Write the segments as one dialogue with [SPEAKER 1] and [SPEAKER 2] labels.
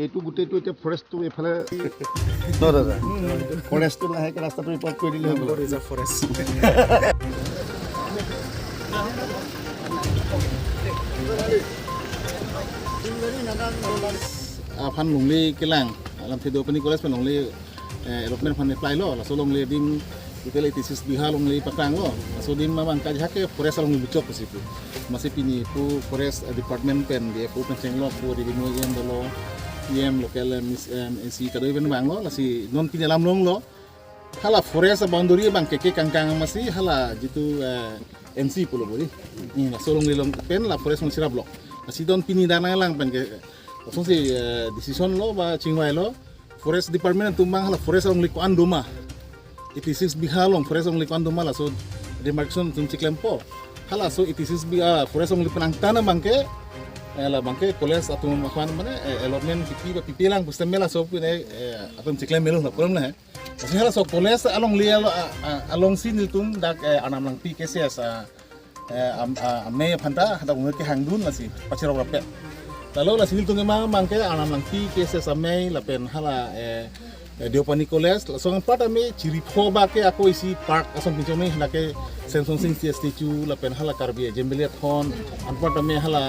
[SPEAKER 1] এইটো গোটেইটো এতিয়া ফৰেষ্টটো এইফালে দাদা ফৰেষ্টটো লাহেকৈ ৰাস্তাটো ৰিপৰ্ট কৰি দিলে হৈ গ'ল forest fan nungli kelang alam video pani koles pan nungli eropmen fan apply lo la so nungli dim hotel itisis biha nungli pakang lo so dim mamang kaj hake forest nungli bucok ke situ masih pini pu forest department pen dia pu penceng lo pu di binu yem dolo yem lokal si kadoi ben bang lo la si non pini lam long lo hala forest boundary bang keke kangkang masih hala jitu MC pulo bodi ni la so nungli long pen la forest nung sirab lo masih don pini dana lang pen ke langsung si decision lo ba cingwai lo forest department tumbang hala forest ong likuan doma itisis bihalong forest ong likuan doma la so demarcation tum ciklempo hala so itisis bi forest ong lipanang tanah bangke la bangke koles atum makan mana allotment pipi lang pustemela so pune atum ciklem melu na problem lah kasi hala so koles along lial along sin tum dak anam lang pi keses ame phanta hada ngke hangdun la si pachiro rapet lalu lah sini tunggu mang ke anam lang ti kese samai lapen hala diopani koles langsung part ame ciri phoba ke aku isi park asam pinjoni nake sensong sing statue lapen hala karbi jembeliat hon part ame hala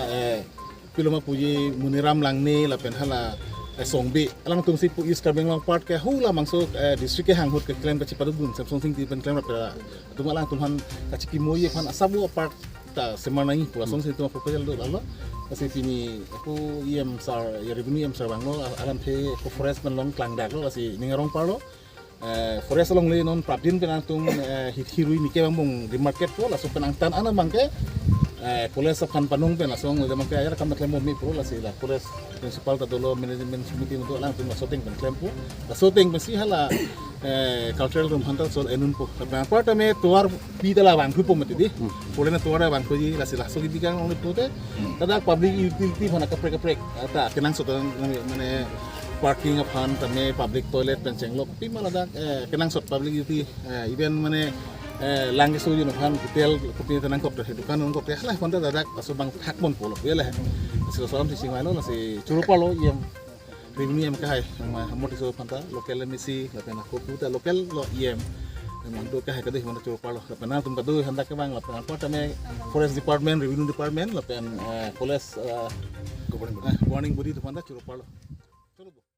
[SPEAKER 1] piloma puji muniram lang ne lapen hala songbi alang tung si pu is karbeng lang part ke hula mangso district ke hanghut ke klaim ka cipadun sensong sing ti pen klaim lapera tumalang tuhan ka cikimoye pan asabu part ta semana ini puasong sing tu proposal do lalo kasi pini aku iem sar ya ribuni iem sar banglo alam pe ko forest man long klang dak lo kasi ningarong parlo forest long le non prabdin penantung hirui nike bang di market po laso penangtan ana bangke koles kan panung pen laso ngode bangke ayar kam klemo mi pro lasi la koles principal ta dolo management committee untuk lang tung laso ting pen klempo laso ting besi hala cultural room hantar so enun po apa tame tuar pidala bang grupo mati polena tuara bang koji lasi laso gibikan ong pote tada public utility hona kaprek ata kenang so mane parking aphan tame public toilet penceng lok pi malada kenang so public utility event mane langge so yun aphan hotel kopi tenang kop dukan ong kop lah konta dadak aso bang hakmon polo yele so salam si singwai lo nasi curupalo yem revenue em kahai hamot so panta local misi lapena ko puta local lo yem memang do kahai kadeh mana curupalo lapena tum kadu hendak ke bang lapena apa tame forest department revenue department lapen police governing body tu panta curupalo